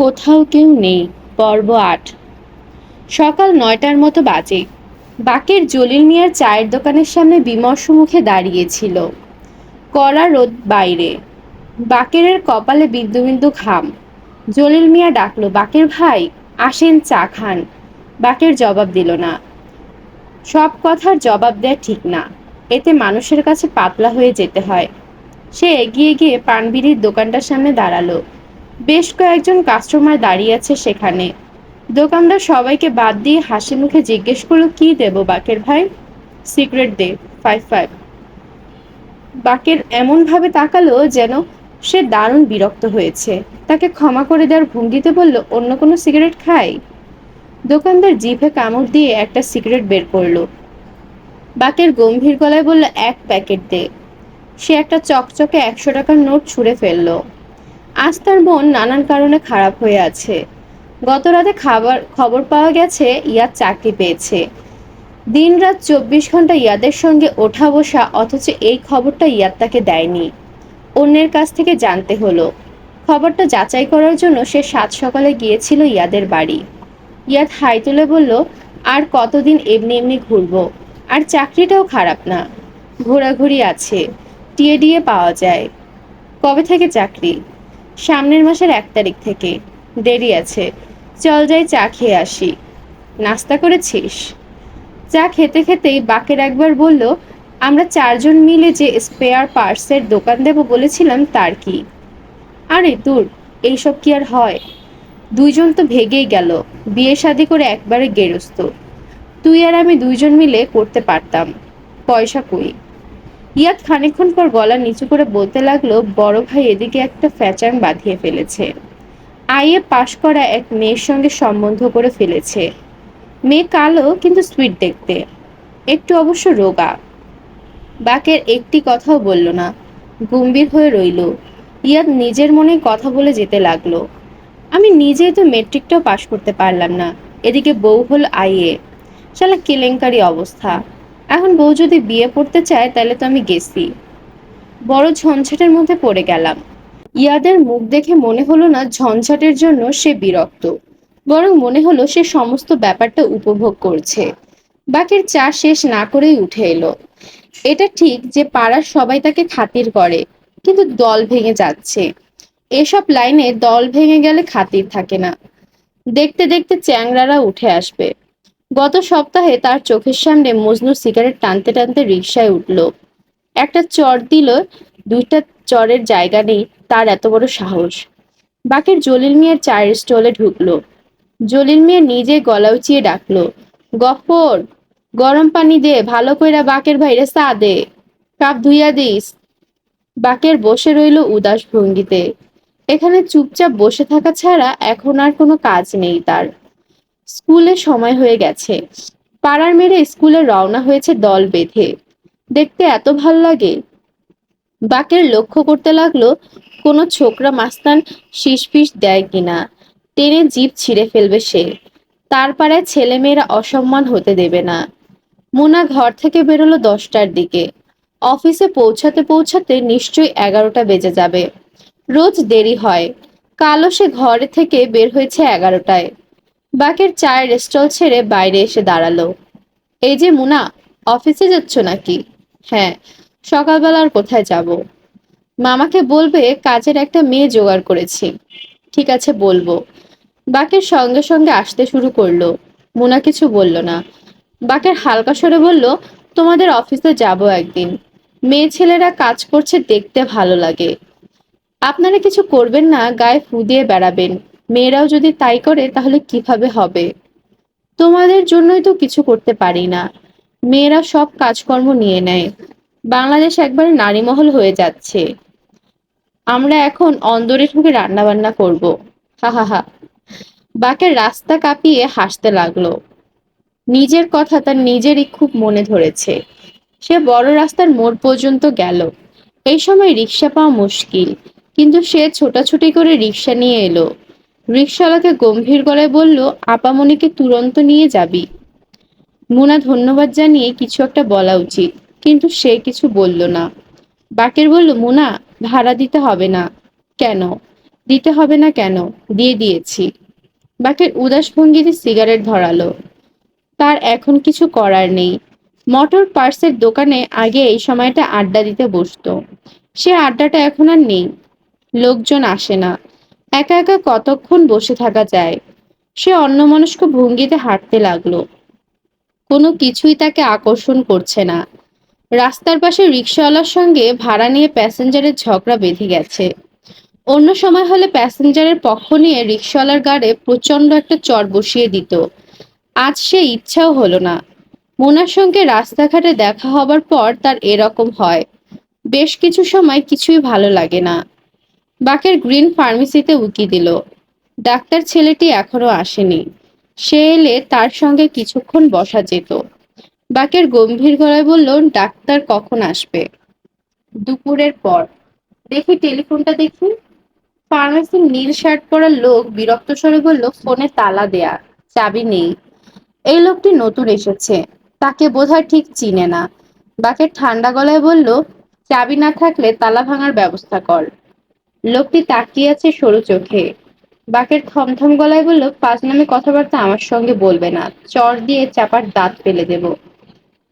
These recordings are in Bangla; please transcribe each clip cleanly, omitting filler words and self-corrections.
কোথাও কেউ নেই। পর্ব ৮। সকাল ৯টার মতো বাজে। বাকের জলিল মিয়ার চায়ের দোকানের সামনে বিমর্ষ মুখে দাঁড়িয়েছিল। কড়া রোদ বাইরে। বাকেরের কপালে বিন্দু বিন্দু ঘাম। জলিল মিয়া ডাকলো, বাকের ভাই আসেন, চা খান। বাকের জবাব দিল না। সব কথার জবাব দেয়া ঠিক না, এতে মানুষের কাছে পাতলা হয়ে যেতে হয়। সে এগিয়ে গিয়ে পানবিড়ির দোকানটার সামনে দাঁড়ালো। বেশ কয়েকজন কাস্টমার দাঁড়িয়ে আছে সেখানে। দোকানদার সবাইকে বাদ দিয়ে হাসি মুখে জিজ্ঞেস করলো, কি দেবো বাকের ভাই? সিগারেট দে, 5-5। বাকের এমন ভাবে তাকালো যেন সে দারুণ বিরক্ত হয়েছে। তাকে ক্ষমা করে দেওয়ার ভঙ্গিতে বলল, অন্য কোনো সিগারেট খাই? দোকানদার জিভে কামড় দিয়ে একটা সিগারেট বের করলো। বাকের গম্ভীর গলায় বলল, এক প্যাকেট দে। সে একটা চকচকে 100 টাকার নোট ছুঁড়ে ফেললো। আজ তার মন নানান কারণে খারাপ হয়ে আছে। গত রাতে খবর পাওয়া গেছে ইয়াদ চাকরি পেয়েছে। দিনরাত 24 ঘন্টা ইয়াদের সঙ্গে ওঠা বসা, অথচ এই খবরটা ইয়াদ তাকে দেয়নি। অন্যের কাছ থেকে জানতে হলো। খবরটা যাচাই করার জন্য সে সাত সকালে গিয়েছিল ইয়াদের বাড়ি। ইয়াদ হাই তুলে বলল, আর কতদিন এমনি এমনি ঘুরবো? আর চাকরিটাও খারাপ না, ঘোরাঘুরি আছে, টিএডিএ পাওয়া যায়। কবে থেকে চাকরি? সামনের মাসের 1 তারিখ থেকে। দেরি আছে, চল যাই চা খেয়ে আসি। নাস্তা করেছিস? চা খেতে খেতেই বাকের একবার বলল, আমরা 4জন মিলে যে স্পেয়ার পার্টসের দোকান দেব বলেছিলাম, তার কি? আরে দূর, এইসব কি আর হয়? 2জন তো ভেগেই গেল, বিয়ে শাদী করে একবারে গেরস্ত। তুই আর আমি 2জন মিলে করতে পারতাম। পয়সা কই? ইয়াদ খানিকক্ষণ পর গলা নিচু করে বলতে লাগলো, বড় ভাই এদিকে একটা ফ্যাচাং বাঁধিয়ে ফেলেছে। আইএ পাশ করা এক মেয়ের সঙ্গে সম্বন্ধ করে ফেলেছে। মেয়ে কালো কিন্তু সুইট দেখতে, একটু অবশ্য রোগা। বাকের একটি কথাও বলল না, গম্ভীর হয়ে রইল। ইয়াদ নিজের মনে কথা বলে যেতে লাগলো, আমি নিজেই তো মেট্রিকটাও পাশ করতে পারলাম না, এদিকে বউ হল আইএ। শালা কেলেঙ্কারি অবস্থা। এখন বউ যদি বিয়ে পড়তে চায় তাহলে তো আমি গেছি। বড় ঝঞ্ঝাটের মধ্যে পড়ে গেলাম। ইয়াদের মুখ দেখে মনে হলো না ঝঞ্ঝাটের জন্য সে বিরক্ত, বরং মনে হলো সে সমস্ত ব্যাপারটা উপভোগ করছে। বাকের চা শেষ না করেই উঠে এলো। এটা ঠিক যে পাড়ার সবাই তাকে খাতির করে, কিন্তু দল ভেঙে যাচ্ছে। এসব লাইনে দল ভেঙে গেলে খাতির থাকে না, দেখতে দেখতে চ্যাংড়ারা উঠে আসবে। গত সপ্তাহে তার চোখের সামনে মজনু সিগারেট টানতে টানতে রিকশায় উঠল। একটা চর দিল, 2টা চরের জায়গা নেই তার, এত বড় সাহস। বাকের জলিল মিয়ার চায়ের স্টলে ঢুকলো। জলিল মিয়া নিজে গলা উঁচিয়ে ডাকলো, গফর, গরম পানি দে, ভালো কইরা বাকের ভাইরে চা দে, কাপ ধুইয়া দিস। বাকের বসে রইল উদাস ভঙ্গিতে। এখানে চুপচাপ বসে থাকা ছাড়া এখন আর কোনো কাজ নেই তার। স্কুলে সময় হয়ে গেছে। পাড়ার মেয়েরা স্কুলে রওনা হয়েছে দল বেঁধে। দেখতে এত ভাল লাগে। বাকের লক্ষ্য করতে লাগলো কোনো ছোকরা মাস্তান শিসফিস দেয় কিনা, টেনে জিভ ছিঁড়ে ফেলবে সে। তার পাড়ায় ছেলেমেয়েরা অসম্মান হতে দেবে না। মুনা ঘর থেকে বেরোলো 10টার দিকে। অফিসে পৌঁছাতে পৌঁছাতে নিশ্চয়ই 11টা বেজে যাবে। রোজ দেরি হয়। কালও সে ঘরে থেকে বের হয়েছে 11টায়। বাকের চায়ের স্টল ছেড়ে বাইরে এসে দাঁড়ালো। এই যে মুনা, অফিসে যাচ্ছ নাকি? হ্যাঁ, সকালবেলা আর কোথায় যাব? মামাকে বলবে কাজের একটা মেয়ে জোগাড় করেছি। ঠিক আছে, বলবো। বাকের সঙ্গে সঙ্গে আসতে শুরু করলো। মুনা কিছু বলল না। বাকের হালকা স্বরে বলল, তোমাদের অফিসে যাব একদিন। মেয়ে ছেলেরা কাজ করছে দেখতে ভালো লাগে। আপনারা কিছু করবেন না, গায়ে ফু দিয়ে বেড়াবেন। মেয়েরাও যদি তাই করে তাহলে কিভাবে হবে? তোমাদের জন্যই তো কিছু করতে পারি না। মেয়েরা সব কাজকর্ম নিয়ে নেয়। বাংলাদেশ একবারে নারীমহল হয়ে যাচ্ছে। আমরা এখন অন্দরে ঢুকে রান্না বান্না করব। হা হা হা। বাকের রাস্তা কাঁপিয়ে হাসতে লাগলো। নিজের কথা তার নিজেরই খুব মনে ধরেছে। সে বড় রাস্তার মোড় পর্যন্ত গেল। এই সময় রিক্সা পাওয়া মুশকিল, কিন্তু সে ছোটাছুটি করে রিক্সা নিয়ে এলো। রিক্সাওয়ালাকে গম্ভীর গলায় বলল, আপামনিকে তুরন্ত নিয়ে যাবি? মুনা ধন্যবাদ জানিয়ে কিছু একটা বলা উচিত, কিন্তু সে কিছু বলল না। বাকের বলল, মুনা, ভাড়া দিতে হবে না। কেন? দিতে হবে না কেন? দিয়ে দিয়েছি। বাকের উদাস ভঙ্গিতে সিগারেট ধরালো। তার এখন কিছু করার নেই। মোটর পার্টসের দোকানে আগে এই সময়টা আড্ডা দিতে বসতো। সে আড্ডাটা এখন আর নেই। লোকজন আসে না। একা একা কতক্ষণ বসে থাকা যায়। সে অন্যমনস্ক ভঙ্গিতে হাঁটতে লাগলো। কোনো কিছুই তাকে আকর্ষণ করছে না। রাস্তার পাশে রিকশাওয়ালার সঙ্গে ভাড়া নিয়ে প্যাসেঞ্জারের ঝগড়া বেঁধে গেছে। অন্য সময় হলে প্যাসেঞ্জারের পক্ষ নিয়ে রিকশাওয়ালার গাড়ে প্রচন্ড একটা চড় বসিয়ে দিত। আজ সে ইচ্ছাও হলো না। মোনার সঙ্গে রাস্তাঘাটে দেখা হবার পর তার এরকম হয়। বেশ কিছু সময় কিছুই ভালো লাগে না। বাকের গ্রিন ফার্মেসিতে উকি দিল। ডাক্তার ছেলেটি এখনো আসেনি। সে এলে তার সঙ্গে কিছুক্ষণ বসা যেত। বাকের গম্ভীর গলায় বলল, ডাক্তার কখন আসবে? দুপুরের পর। দেখি টেলিফোনটা দেখি। ফার্মেসির নীল শার্ট পরা লোক বিরক্ত স্বরে বলল, ফোনে তালা দেয়া, চাবি নেই। এই লোকটি নতুন এসেছে, তাকে বোধহয় ঠিক চিনে না। বাকের ঠান্ডা গলায় বলল, চাবি না থাকলে তালা ভাঙার ব্যবস্থা কর। লোকটি তাকিয়ে আছে সরু চোখে। বাকের থমথম গলায় বলল, ফাজলামি কথাবার্তা আমার সঙ্গে বলবে না, চর দিয়ে চাপার দাঁত ফেলে দেব।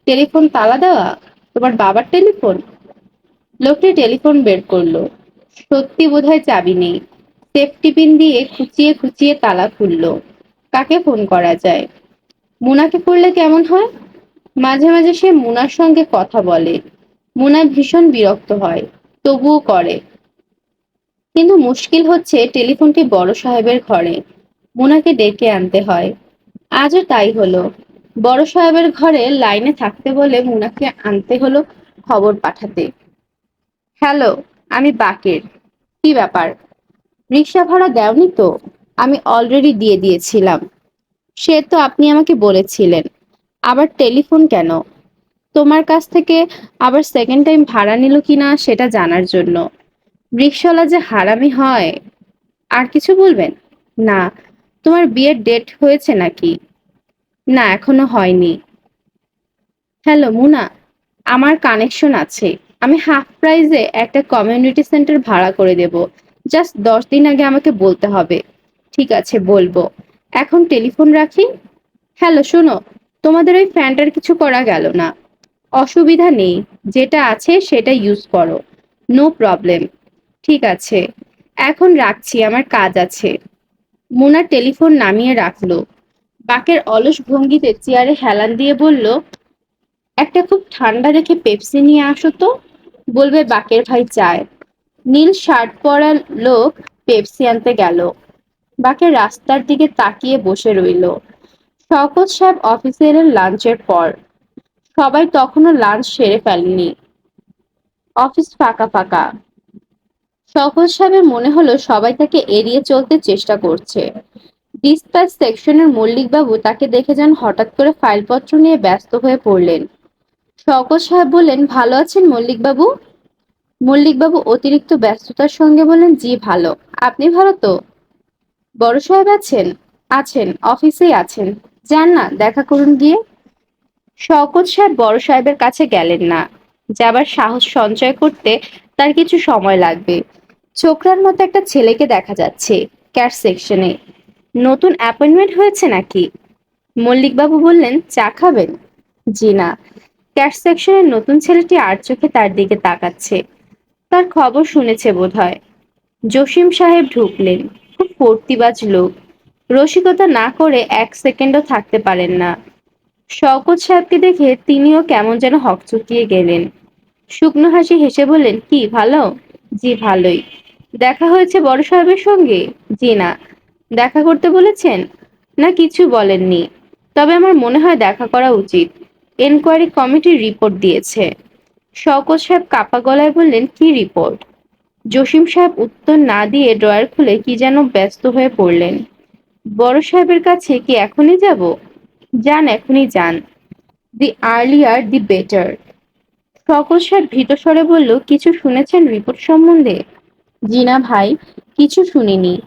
টেলিফোন তালা দেওয়া? তোমার বাবার টেলিফোন? লোকটি টেলিফোন বের করলো। সত্যি বোধহয় চাবি নেই। সেফটি পিন দিয়ে খুঁচিয়ে খুঁচিয়ে তালা খুললো। কাকে ফোন করা যায়? মুনাকে করলে কেমন হয়? মাঝে মাঝে সে মুনার সঙ্গে কথা বলে। মুনা ভীষণ বিরক্ত হয়, তবুও করে। কিন্তু মুশকিল হচ্ছে টেলিফোনটি বড় সাহেবের ঘরে। মুনাকে ডেকে আনতে হয়। আজও তাই হলো। বড় সাহেবের ঘরে লাইনে থাকতে বলে মুনাকে আনতে হলো খবর পাঠাতে। হ্যালো, আমি বাকের। কি ব্যাপার? রিক্সা ভাড়া দেওনি তো? আমি অলরেডি দিয়ে দিয়েছিলাম। সে তো আপনি আমাকে বলেছিলেন। আবার টেলিফোন কেন? তোমার কাছ থেকে আবার সেকেন্ড টাইম ভাড়া নিল কিনা সেটা জানার জন্য। রিক্সাওয়ালা যে হারামি হয়। আর কিছু বলবেন? না। তোমার বিয়ের ডেট হয়েছে নাকি? না, এখনো হয়নি। হ্যালো মুনা, আমার কানেকশন আছে। আমি হাফ প্রাইজে একটা কমিউনিটি সেন্টার ভাড়া করে দেব। জাস্ট 10 দিন আগে আমাকে বলতে হবে। ঠিক আছে, বলবো। এখন টেলিফোন রাখি। হ্যালো শোনো, তোমাদের ওই ফ্যানটার কিছু করা গেল না। অসুবিধা নেই, যেটা আছে সেটা ইউজ করো। No problem. ঠিক আছে, এখন রাখছি, আমার কাজ আছে। মুনা টেলিফোন নামিয়ে রাখলো। বাকের অলস ভঙ্গিতে চেয়ারে হেলান দিয়ে বলল, একটা খুব ঠান্ডা দেখে পেপসি নিয়ে আসো তো। বলবে বাকের ভাই চায়। নীল শার্ট পরা লোক পেপসি আনতে গেল। বাকের রাস্তার দিকে তাকিয়ে বসে রইল। শওকত সাহেব অফিসে এলেন লাঞ্চের পর। সবাই তখনও লাঞ্চ সেরে ফেলেনি। অফিস ফাঁকা ফাঁকা। শওকত সাহেবের মনে হলো সবাই তাকে এড়িয়ে চলতে চেষ্টা করছে। ডিসপ্যাচ সেকশনের মল্লিকবাবু তাকে দেখে যেন হঠাৎ করে ফাইলপত্র নিয়ে ব্যস্ত হয়ে পড়লেন। শওকত সাহেব বললেন, ভালো আছেন মল্লিকবাবু? মল্লিকবাবু অতিরিক্ত ব্যস্ততার সঙ্গে বললেন, জি ভালো। আপনি ভালো তো? বড় সাহেব আছেন? আছেন, অফিসেই আছেন। যান না, দেখা করুন গিয়ে। শওকত সাহেব বড় সাহেবের কাছে গেলেন না। যাবার সাহস সঞ্চয় করতে তার কিছু সময় লাগবে। ছোকরার মতো একটা ছেলেকে দেখা যাচ্ছে ক্যাশ সেকশনে। নতুন অ্যাপয়েন্টমেন্ট হয়েছে নাকি? মল্লিকবাবু বললেন, চা খাবেন? জি না। ক্যাশ সেকশনের নতুন ছেলেটি আর চোখে তার দিকে তাকাচ্ছে। তার খবর শুনেছে বোধহয়। জসিম সাহেব ঢুকলেন। খুব ফর্তিবাজ লোক। রসিকতা না করে এক সেকেন্ডও থাকতে পারেন না। শওকত সাহেবকে দেখে তিনিও কেমন যেন হকচকিয়ে গেলেন। শুকনো হাসি হেসে বললেন, কি ভালো? জি ভালোই। দেখা হয়েছে বড় সাহেবের সঙ্গে? জি না। দেখা করতে বলেছেন? না, কিছু বলেননি। তবে আমার মনে হয় দেখা করা উচিত। এনকোয়ারি কমিটির রিপোর্ট দিয়েছে। শওকত সাহেব কাপা গলায় বললেন, কি রিপোর্ট? জসিম সাহেব উত্তর না দিয়ে ড্রয়ার খুলে কি যেন ব্যস্ত হয়ে পড়লেন। বড় সাহেবের কাছে কি এখনই যাব? যান, এখনই যান। দি আর্লিয়ার দি বেটার। শওকত সাহেব ভীত স্বরে বলল, কিছু শুনেছেন রিপোর্ট সম্বন্ধে? জি না ভাই, কিছু শুনিনি।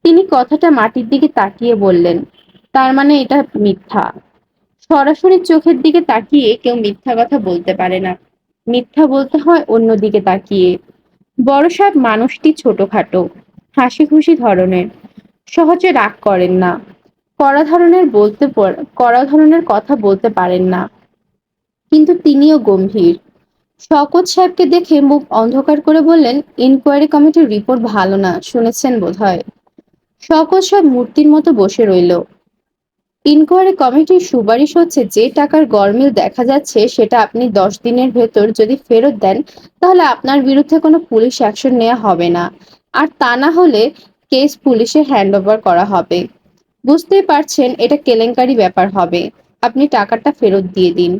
তিনি কথাটা মাটির দিকে তাকিয়ে বললেন, তার মানে এটা মিথ্যা? সরাসরি চোখের দিকে তাকিয়ে কেউ মিথ্যা কথা বলতে পারে না। মিথ্যা বলতে হয় অন্যদিকে তাকিয়ে। বড় সাহেব মানুষটি ছোটখাটো। হাসি খুশি ধরনের, সহজে রাগ করেন না, কড়া ধরনের কথা বলতে পারেন না, কিন্তু তিনিও গম্ভীর। শওকত সাহেবকে দেখে মুখ অন্ধকার করে বললেন, ইনকোয়ারি কমিটির রিপোর্ট ভালো না, শুনেছেন বোধহয়। শওকত সাহেব মূর্তির মতো বসে রইল। ইনকোয়ারি কমিটির সুপারিশ হচ্ছে যে টাকার গরমিল দেখা যাচ্ছে সেটা আপনি 10 দিনের ভেতর যদি ফেরত দেন তাহলে আপনার বিরুদ্ধে কোনো পুলিশ অ্যাকশন নেওয়া হবে না, আর তা না হলে কেস পুলিশে হ্যান্ড ওভার করা হবে। বুঝতেই পারছেন এটা কেলেঙ্কারি ব্যাপার হবে। আপনি টাকাটা ফেরত দিয়ে দিন।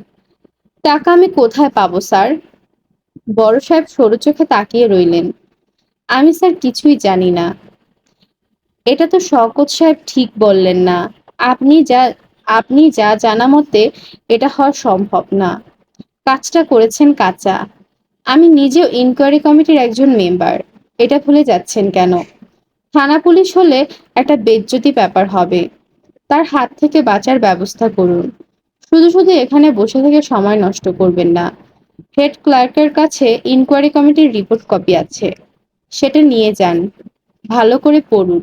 টাকা আমি কোথায় পাবো স্যার? বড় সাহেব সরু চোখে তাকিয়ে রইলেন। আমি স্যার কিছুই জানি না। এটা তো শওকত সাহেব ঠিক বললেন না। আপনি যা আপনি যা জানা মতে এটা হওয়া সম্ভব না। কাজটা করেছেন কাঁচা। আমি নিজেও ইনকোয়ারি কমিটির একজন মেম্বার। এটা ভুলে যাচ্ছেন কেন? থানা পুলিশ হলে একটা বেজ্জতি ব্যাপার হবে। তার হাত থেকে বাঁচার ব্যবস্থা করুন। শুধু শুধু এখানে বসে থেকে সময় নষ্ট করবেন না। হেড ক্লার্কের কাছে ইনকোয়ারি কমিটির রিপোর্ট কপি আছে, সেটা নিয়ে যান। ভালো করে পড়ুন।